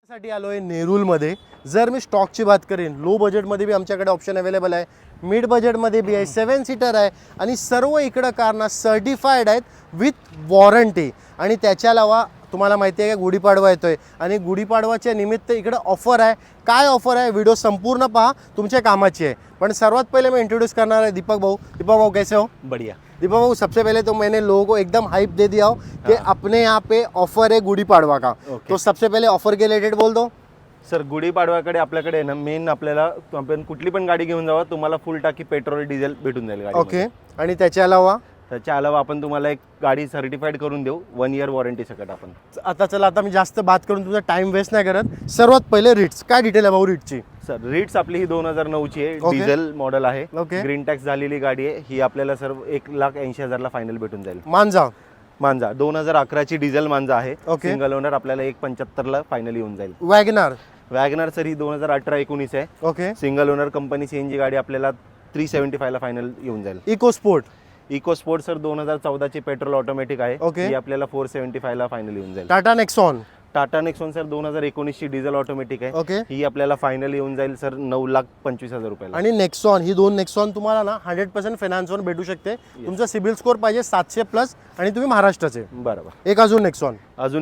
साठी आलोय नेरूलमध्ये. जर मी स्टॉकची बात करेन, लो बजेटमध्ये बी आमच्याकडे ऑप्शन अवेलेबल आहे, मिड बजेटमध्ये बी आहे, 7 सीटर आहे आणि सर्व इकडं कारना सर्टिफाईड आहेत विथ वॉरंटी. आणि त्याच्या अलावा तुम्हाला माहिती आहे का गुढीपाडवा येतोय आणि गुढीपाडवाच्या निमित्त इकडं ऑफर आहे. काय ऑफर आहे व्हिडिओ संपूर्ण पहा, तुमच्या कामाची आहे. पण सर्वात पहले मैं इंट्रोड्यूस करना है दीपक भाऊ. दीपक भाऊ कैसे हो? बढ़िया. दीपक भाऊ, सबसे पहले तो मैंने लोगों को एकदम हाइप दे दिया हो कि अपने यहाँ पे ऑफर है गुड़ी पाड़वा का. तो सबसे पहले ऑफर के रिलेटेड बोल दो सर. गुढीपाडव्याकडे आपल्याकडे ना मेन आपल्याला आपण कुठली पण गाडी घेऊन जावा, तुम्हाला फुल टाकी पेट्रोल डिझेल भेटून जाईल गाडी. ओके. आणि त्याच्या अलावा आपण तुम्हाला एक गाडी सर्टिफाईड करून देऊ 1 इयर वॉरंटी सकट. आपण आता चला, आता मी जास्त बात करून तुमचा टाइम वेस्ट नाही करत. सर्वात पहिले रिट्स, काय डिटेल आहे भाऊ रिट्सची? सर रिट्स आपली ही 2009 ची आहे, डिझेल मॉडेल आहे, ग्रीन टॅक्स झालेली गाडी आहे. ही आपल्याला सर 1,80,000 फायनल भेटून जाईल. मांजा 2011 ची डिझेल मांजा आहे, सिंगल ओनर. आपल्याला 1,75,000 फायनल येऊन जाईल. वॅगनार सर ही 2018-19 आहे. Okay. Single owner company CNG गाडी आपल्याला 375 ला फायनल येऊन जाईल. इको स्पोर्ट सर 2014 ची पेट्रोल ऑटोमॅटिक आहे. ही आपल्याला 475 ला फायनल येऊन जाईल. टाटा नेक्सॉन सर 2019 ची डिझेल ऑटोमॅटिक आहे. ही आपल्याला फायनल येऊन जाईल सर 9,25,000 रुपयाला. आणि नेक्सॉन, ही दोन नेक्सॉन तुम्हाला ना 100% फायनान्सवर भेटू शकते. तुमचा सिबिल स्कोर पाहिजे 700+ आणि तुम्ही महाराष्ट्राचे. बरोबर. एक अजून नेक्सॉन,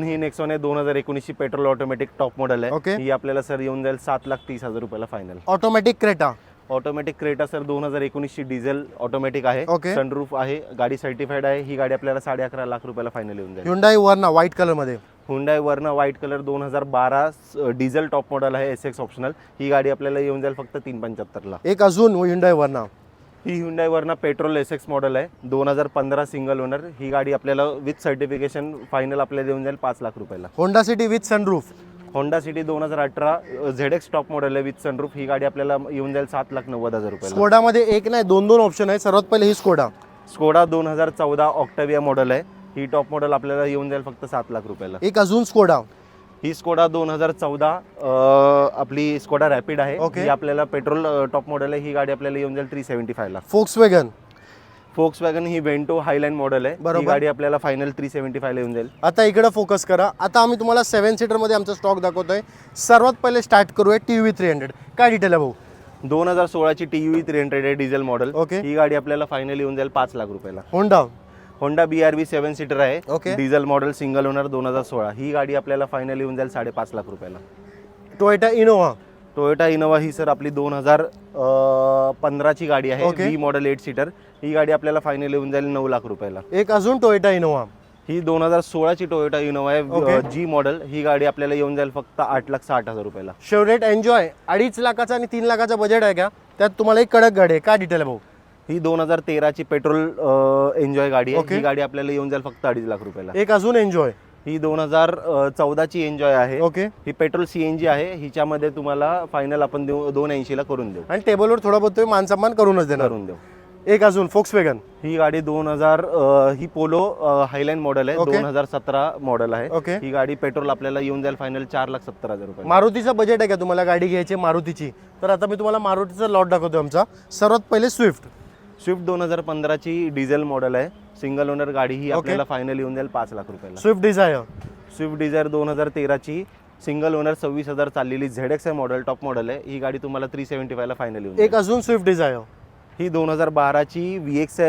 ही नेक्सॉन आहे 2019 ची पेट्रोल ऑटोमॅटिक टॉप मॉडेल आहे. ही आपल्याला सर येऊन जाईल 7,30,000 रुपयाला फायनल. ऑटोमॅटिक क्रेटा सर 2019 ची डिझेल ऑटोमॅटिक आहे, सनरूफ आहे, गाडी सर्टिफाईड आहे. ही गाडी आपल्याला 11.5 लाख रुपयाला फायनल येऊन जाईल. हुंडाई वर्ना व्हाईट कलर मध्ये. Hyundai Verna white colour 2012 diesel top model आहे, एसएक्स ऑप्शनल. ही गाडी आपल्याला येऊन जाईल फक्त 375 ला. एक अजून हुंडाई वर्ना, ही Hyundai Verna petrol SX model आहे, 2015 सिंगल ओनर. ही गाडी आपल्याला विथ सर्टिफिकेशन फायनल आपल्याला येऊन जाईल 5 लाख रुपयाला. Honda city with sunroof. Honda city 2018 ZX top model आहे विथ सनरूफ. ही गाडी आपल्याला येऊन जाईल 7,90,000 रुपयाला. स्कोडा मध्ये एक नाही दोन ऑप्शन आहे. सर्वात पहिले ही स्कोडा 2014 ऑक्टाविया मॉडेल आहे. ही टॉप मॉडेल आपल्याला येऊन जाईल फक्त 7 लाख रुपयाला. एक अजून स्कोडा, ही स्कोडा 2014 आपली स्कोडा रॅपिड आहे. ही आपल्याला पेट्रोल टॉप मॉडेल आहे. ही गाडी आपल्याला येऊन जाईल 375 ला. फोक्सवॅगन ही वेंटो हायलाईन मॉडेल आहे. ही गाडी आपल्याला फायनल 375 ला येऊन जाईल. आता इकडे फोकस करा. आता आम्ही तुम्हाला 7 सीटर मध्ये आमचा स्टॉक दाखवतोय. सर्वात पहिले स्टार्ट करूया TUV 300. काय डिटेल आहे भाऊ? 2016 ची TUV 300 आहे, डिझेल मॉडेल. ही गाडी आपल्याला फायनल येऊन जाईल 5 लाख रुपयाला. होंडा BRV 7 सीटर आहे, डिझेल मॉडेल, सिंगल ओनर, 2016. ही गाडी आपल्याला फायनल येऊन जाईल 5.5 लाख रुपयाला. टोयोटा इनोवा ही सर आपली 2015 ची गाडी आहे, V मॉडेल 8 सीटर. ही गाडी आपल्याला फायनल येऊन जाईल 9 लाख रुपयाला. एक अजून टोयोटा इनोवा, ही 2016 ची टोयोटा इनोवा आहे, G मॉडेल. ही गाडी आपल्याला येऊन जाईल फक्त 8,60,000 रुपयाला. शेवरेट एन्जॉय 2.5 लाखाचा आणि 3 लाखाचा बजेट आहे का? त्यात तुम्हाला एक कडक गाडी आहे. काय डिटेल आहे भाऊ? ही 2013 ची पेट्रोल एन्जॉय गाडी आहे. ही गाडी आपल्याला येऊन जाईल फक्त 2.5 लाख रुपयाला. एक अजून एन्जॉय, ही 2014 ची एन्जॉय आहे. ही पेट्रोल CNG आहे. हिच्यामध्ये तुम्हाला फायनल आपण 280 ला करून देऊ आणि टेबलवर थोडा बहुत मान सन्मान करूनच देऊ. एक अजून फोक्सवॅगन, ही गाडी 2000 ही पोलो हायलाईन मॉडेल आहे, 2017 मॉडेल आहे. ही गाडी पेट्रोल आपल्याला येऊन जाईल फायनल 4,70,000 रुपये. मारुतीचं बजेट आहे का तुम्हाला गाडी घ्यायची मारुतीची? तर आता मी तुम्हाला मारुतीचा लॉट दाखवतो आमचा. सर्वात पहिले स्विफ्ट 2015 ची डिझेल मॉडेल आहे, सिंगल ओनर गाडी. ही आपल्याला फायनल येऊन जाईल 5 लाख रुपयाला. स्विफ्ट डिझायर 2013 ची सिंगल ओनर 26,000 चाललेली ZX मॉडेल, टॉप मॉडेल आहे. ही गाडी तुम्हाला 375 ला फायनल येऊन. एक अजून स्विफ्ट डिझायर, ही 2012 ची VX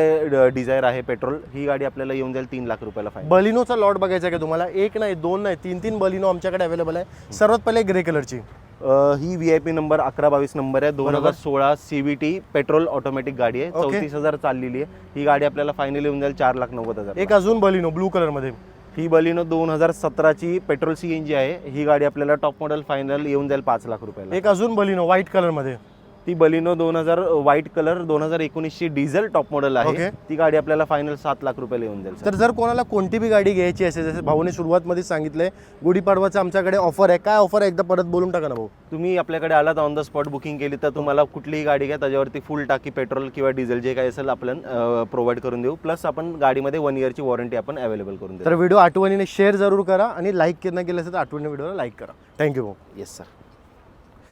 डिझायर आहे पेट्रोल. ही गाडी आपल्याला येऊन जाईल 3 लाख रुपयाला फायनल. बलिनोचा लॉट बघायचा का तुम्हाला? एक नाही, दोन नाही, 3 बलिनो आमच्याकडे अवेलेबल आहे. सर्वात पहिले ग्रे कलरची, ही VIP नंबर 1122 नंबर आहे, 2016 CVT पेट्रोल ऑटोमॅटिक गाडी आहे, 34,000 चाललेली आहे. ही गाडी आपल्याला फायनल येऊन जाईल 4,90,000. एक अजून बलिनो ब्लू कलर मध्ये, ही बलिनो 2017 ची पेट्रोल CNG आहे. ही गाडी आपल्याला टॉप मॉडेल फायनल येऊन जाईल 5 लाख रुपयाला. एक अजून बलिनो व्हाईट कलर मध्ये, ती बलिनो 2000 व्हाईट कलर 2019 ची डिझेल टॉप मॉडेल आहे. ती गाडी आपल्याला फायनल 7 लाख रुपयाला येऊन जाईल. तर जर कोणाला कोणती बी गाडी घ्यायची असेल, जसे भाऊने सुरुवातमध्ये सांगितलंय गुढीपाडवाचं आमच्याकडे ऑफर आहे. काय ऑफर आहे एकदा परत बोलून टाका ना भाऊ. तुम्ही आपल्याकडे आलात, ऑन द स्पॉट बुकिंग केली तर तुम्हाला कुठलीही गाडी घ्या, त्याच्यावरती फुल टाकी पेट्रोल किंवा डिझेल जे काही असेल आपण प्रोव्हाइड करून देऊ. प्लस आपण गाडीमध्ये 1 इयरची वॉरंटी आपण अवेलेबल करून देऊ. तर व्हिडिओ आठवणीने शेअर जरूर करा आणि लाईक न केलं असेल तर आठवणीने व्हिडिओला लाईक करा. थँक्यू भाऊ. Yes sir.